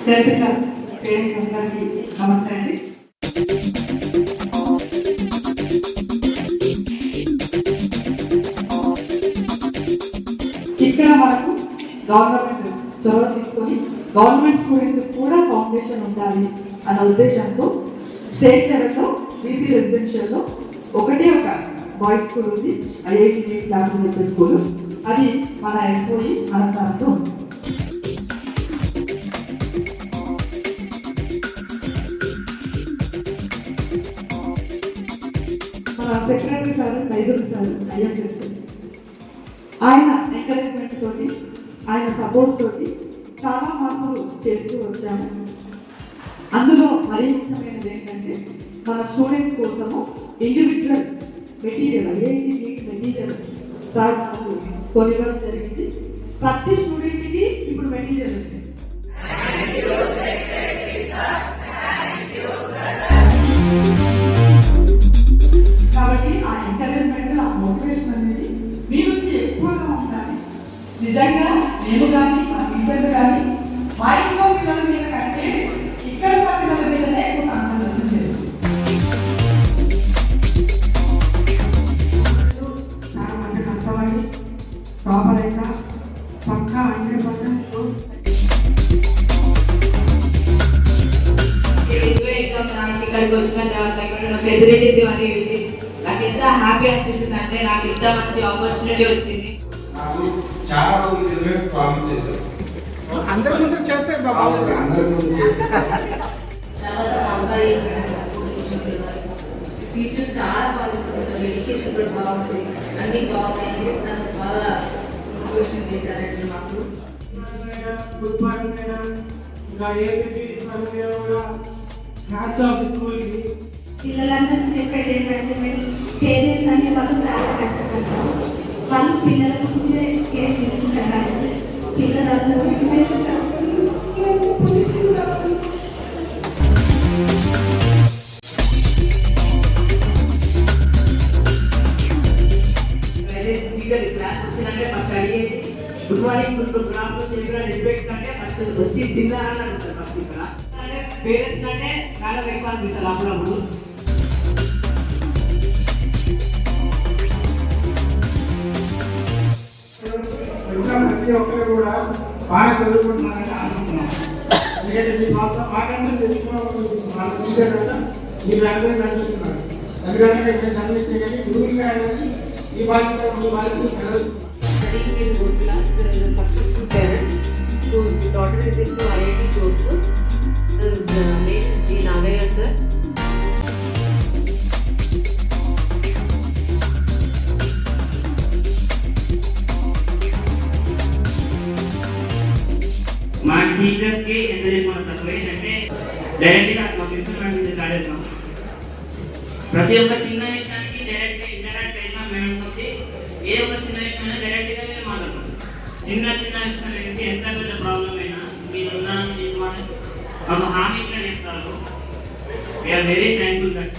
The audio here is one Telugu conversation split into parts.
10th క్లాస్ పేరెంట్స్ అందరికీ నమస్తే అండి. ఇక్కడ మనకు గవర్నమెంట్ చొరవ తీసుకొని గవర్నమెంట్ స్టూడెంట్స్ కూడా ఫౌండేషన్ ఉండాలి అన్న ఉద్దేశంతో స్టేట్ లెవెల్లో బీసీ రెసిడెన్షియల్లో ఒకటే ఒక బాయ్స్ స్కూల్ ఉంది, IIT క్లాస్ అని చెప్పే స్కూల్. అది మన SOE అనంతరంలో ఉంది. మన secretary sir Saidul sir IFS ఆయన ఎంకరేజ్మెంట్ తోటి ఆయన సపోర్ట్ తోటి చాలా మార్పులు చేస్తూ వచ్చాము. అందులో మరీ ముఖ్యమైనది ఏంటంటే మన స్టూడెంట్స్ కోసము individual material IIT material sir నాకు కొనివ్వడం జరిగింది. ప్రతి స్టూడెంట్కి ఇప్పుడు మెటీరియల్ ఉంది. కాబట్టి ఆ ఎంకరేజ్మెంట్, ఆ మోటివేషన్ అనేది మీ నుంచి ఎక్కువగా ఉండాలి. నిజంగా నేను కానీ మా టీచర్లు కానీ మా ఇంట్లో పిల్లల మీద కంటే ఇక్కడ మా పిల్లల మీదనే ఎక్కువ కాన్సన్ట్రేషన్ చేస్తుంది. చాలా మంది కష్టపడి ప్రాపర్ అయితే పక్కా 100% ఇక్కడికి వచ్చిన తర్వాత ఇక్కడ ఉన్న ఫెసిలిటీస్ ఇవన్నీ చూసి నాకు ఎంత హ్యాపీ అనిపిస్తుంది అంటే నాకు ఇంత మంచి ఆపర్చునిటీ వచ్చింది. నాకు చాలా రోజులు ప్రామిస్ చేశారు, అందరి ముందు చేస్తే టీచర్ చాలా బాగుంటుంది, ఎడ్యుకేషన్ కూడా బాగుంటుంది, అన్ని బాగున్నాయి. నన్ను బాగా మోటివేషన్ చేశారండి. మాకు గుడ్ మార్నింగ్ మేడం. ఇంకా హ్యాట్స్ ఆఫ్ స్కూల్కి. పిల్లలందరికీ చెప్పేది ఏంటంటే మేము పేరెంట్స్ అనే వాళ్ళు చాలా కష్టపడతారు. వాళ్ళు పిల్లల గురించే కేర్ తీసుకుంటారు. పిల్లలందరూ క్లాస్ వచ్చిందంటే ఫస్ట్ అడిగేది గుడ్ మార్నింగ్, గుడ్ ప్రోగ్రామ్ చెప్పిన రెస్పెక్ట్ కంటే ఫస్ట్ వచ్చి తిన్నారని అడుగుతారు. ఫస్ట్ ఇక్కడ పేరెంట్స్ అంటే చాలా ఎక్కువ అనిపిస్తారు అప్పుడప్పుడు. ప్రతి ఒక్కరు కూడా బాగా చదువుకుంటున్నారని ఆశిస్తున్నాం. ఎందుకంటే మీ మాకంటే మనం చూసే కదా మీరు అందరూ నడిపిస్తున్నారు. అందుకని మేము సర్వీస్ చేయాలి, గురువులుగా అనేది ఈ బాధ్యత నిర్వహిస్తున్నాం. Studying in good class, there is a successful parent whose daughter is into IIT Jodhpur. His name is D. Nagaya sir. మా టీచర్స్కి ఎంత చెప్పిన తక్కువ ఏంటంటే డైరెక్ట్గా మా ప్రిన్సిపల్ నుంచి స్టార్ట్ చేస్తాం. ప్రతి ఒక్క చిన్న విషయానికి డైరెక్ట్గా ఇంటరాక్ట్ అయినా మేడం తోటి ఏ ఒక్క చిన్న విషయమైనా డైరెక్ట్గా మేము మాట్లాడతాం. చిన్న చిన్న విషయం నుంచి ఎంత పెద్ద ప్రాబ్లం అయినా మీరున్నా మీకు మాకు హామీ ఇచ్చిన చెప్తారు. We are very thankful that.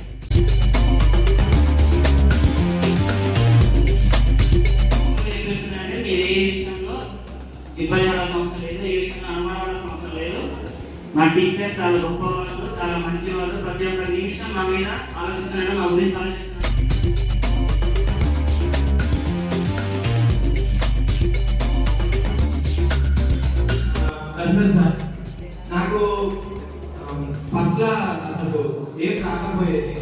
మీరు ఏ విషయంలో ఇబ్బంది పడాల్సిన అవసరం లేదు, ఏ విషయంలో అనుమానపడాల్సిన అవసరం లేదు. మా టీచర్స్ చాలా గొప్ప వాళ్ళు, చాలా మంచి వాళ్ళు. ప్రతి ఒక్క నిమిషం మా మీద ఆలోచిస్తున్నాడు, మా గురించి ఆలోచిస్తున్నారు. సార్ నాకు ఫస్ట్లో అసలు ఏం రాకపోయేది,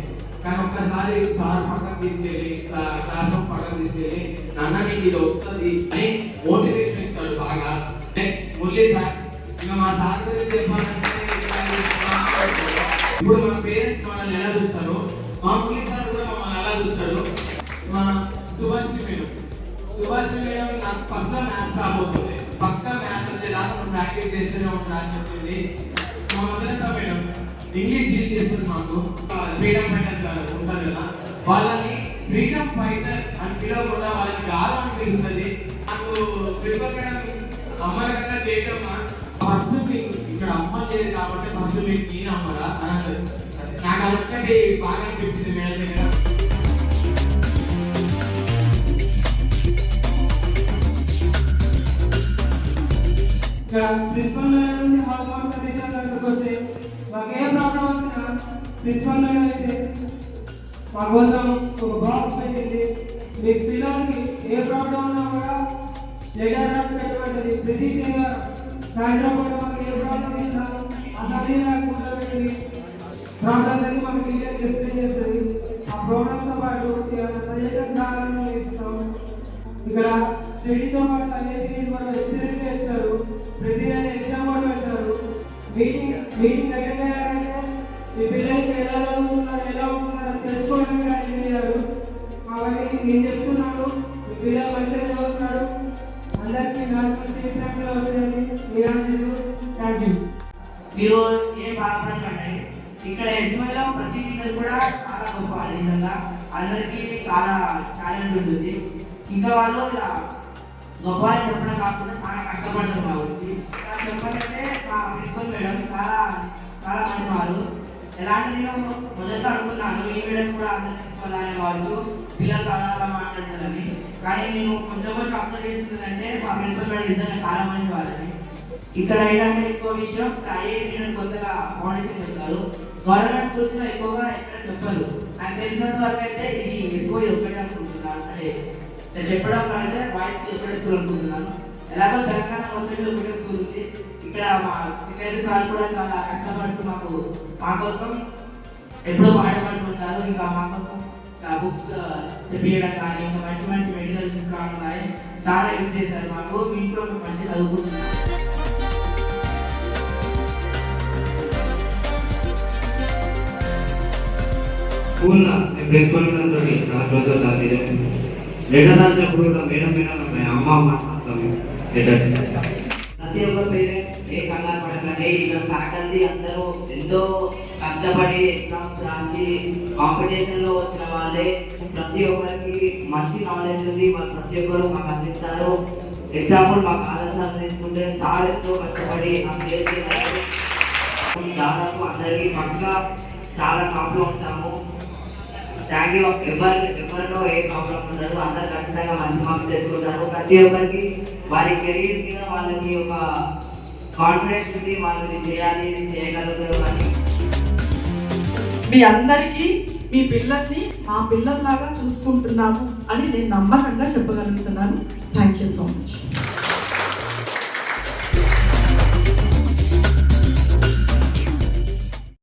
కానీ ఒక్కసారి సార్ పక్కన తీసుకెళ్ళి క్లాస్ రూమ్ పక్కన తీసుకెళ్ళి నాన్న నీకు ఇది వస్తుంది అని మోటివేషన్ ఇస్తాడు బాగా. నెక్స్ట్ మురళీ సార్, ఇంకా మా సార్ గురించి చెప్పాలంటే ఇప్పుడు మన పేరెంట్స్ మనల్ని ఎలా చూస్తారు, మా మురళీ సార్ కూడా మమ్మల్ని అలా చూస్తాడు. మా సుభాష్ మేడం నాకు ఫస్ట్లో మ్యాథ్స్ రాబోతుంది, పక్కా మ్యాథ్స్ వచ్చేలాగా మనం ప్రాక్టీస్ చేస్తూనే ఉంటారని చెప్పింది. మా మదనత మేడం ఇంగ్లీష్ టీచ్ చేస్తుంది మాకు. ఫ్రీడమ్ ఫైటర్స్ ఉంటారు కదా, వాళ్ళని ఫ్రీడమ్ ఫైటర్ అని పిలవకుండా వాళ్ళని గారు అని పిలుస్తుంది. నాకు ప్రిన్సిపల్ మేడం అమ్మని కన్నా చేయటమ్మా ఫస్ట్ మీకు ఇక్కడ అమ్మ లేదు కాబట్టి ఫస్ట్ మీకు నేను అమ్మరా అని అంటారు. నాకు అదొక్కటి బాగా అనిపించింది మేడం దగ్గర. ప్రిన్సిపల్ ప్రిన్సిపల్ మేడం అయితే మా కోసం ఒక బాక్స్ పెట్టింది. మీ పిల్లలకి ఏ ప్రాబ్లం ఉన్నా కూడా లెటర్ రాసి పెట్టబడ్డది. ప్రతి సాయంత్రం కూడా మనకి ఏ ప్రాబ్లం ఇస్తాము అసలు కూర్చోబెట్టి ప్రాబ్లమ్స్ అన్ని మనకి క్లియర్ ఎక్స్ప్లెయిన్ చేస్తుంది. ఆ ప్రోగ్రామ్స్తో పాటు సజెషన్ కావాలని ఇస్తాం. ఇక్కడ స్టడీతో పాటు అన్నిటినీ మనం ఎక్సలెంట్గా చెప్తారు. ప్రతి ఎగ్జామ్ కూడా పెడతారు. మీటింగ్ అటెండ్ అయ్యారంటే మీ పిల్లలకి ఎలా చదువుతున్నారు ఎలా ఉంటున్నారు తెలుసుకోవడానికి అటెండ్ అయ్యారు. కాబట్టి నేను చెప్తున్నాను మీ పిల్లలు మంచిగా చదువుతున్నారు. అందరికీ నాకు స్టేట్ ర్యాంక్లో వస్తాయని మీరు ఆశిస్తూ థ్యాంక్ యూ. మీరు ఏ బాధపడకండి. ఇక్కడ ఎస్ఎంఐలో ప్రతి టీచర్ కూడా చాలా గొప్ప, నిజంగా అందరికీ చాలా టాలెంట్ ఉంటుంది. ఇంకా వాళ్ళు ఇలా గొప్ప అని చెప్పడం కాకుండా చాలా కష్టపడతారు కావచ్చు. చెప్పాలంటే మా ప్రిన్సిపల్ మేడం చాలా చాలా మంచి వారు. ఎలా అంటే నేను మొదట అనుకున్నాను ఈ మేడం కూడా అందరికి తీసుకోవాలని కావచ్చు, పిల్లలు అలా మాట్లాడతారని. కానీ నేను కొంచెం అబ్జర్వ్ చేస్తుందంటే మా ప్రిన్సిపల్ మేడం నిజంగా చాలా మంచి వారని. ఇక్కడ ఏంటంటే ఇంకో విషయం, ఐఐటి కొత్తగా ఫౌండేషన్ చెప్తారు. గవర్నమెంట్ స్కూల్స్ లో ఎక్కువగా ఎక్కడ చెప్పరు. నాకు తెలిసినంత వరకు అయితే ఇది ఎస్ఓ ఒక్కటే అనుకుంటున్నాను. అంటే చెప్పడం అయితే వాయిస్ ఒక్కటే స్కూల్ అనుకుంటున్నాను. ఎలాగో తెలంగాణ మొత్తం ఒకటే స్కూల్ ఉంది. ఇక్కడ మా సెక్రటరీ సార్ కూడా చాలా కష్టపడుతూ మా కోసం ఎప్పుడో పాటుపడుతుంటారు. ఇంకా మా కోసం బుక్స్ తెప్పియడం కానీ ఇంకా మంచి మంచి మెటీరియల్ తీసుకురావడం కానీ చాలా హెల్ప్ చేశారు మాకు. మీ ఇంట్లో మంచిగా చదువుకుంటున్నాను. స్కూల్లో ప్రిన్సిపల్ మేడంతో చాలా క్లోజ్గా లెటర్ రాసినప్పుడు కూడా మేడం అమ్మ రాస్తాము లెటర్స్. ప్రతి ఒక్క పేరెంట్ ఏ కంగారు పడకండి. ఇక్కడ ఫ్యాకల్టీ అందరూ ఎంతో కష్టపడి ఎగ్జామ్స్ రాసి కాంపిటీషన్లో వచ్చిన వాళ్ళే. ప్రతి ఒక్కరికి మంచి నాలెడ్జ్ ఉంది. వాళ్ళు ప్రతి ఒక్కరు మాకు అందిస్తారు. ఎగ్జాంపుల్ మాకు ఆదర్శాలు తీసుకుంటే సార్ ఎంతో కష్టపడి ఆ స్టేజ్ దాదాపు అందరికీ పక్కా చాలా టాప్లో ఉంటాము. Thank you. ఎవరిలో ఏ ప్రాబ్లం ఉండదు. అందరు ఖచ్చితంగా మంచి మార్క్స్ చేసుకుంటారు. ప్రతి ఒక్కరికి వారి కెరీర్ మీద వాళ్ళకి ఒక కాన్ఫిడెన్స్ ఉంది. వాళ్ళు ఇది చేయాలి, ఇది చేయగలుగుతారు అని. మీ అందరికీ మీ పిల్లల్ని మా పిల్లల్లాగా చూసుకుంటున్నాము అని నేను నమ్మకంగా చెప్పగలుగుతున్నాను. Thank you so much.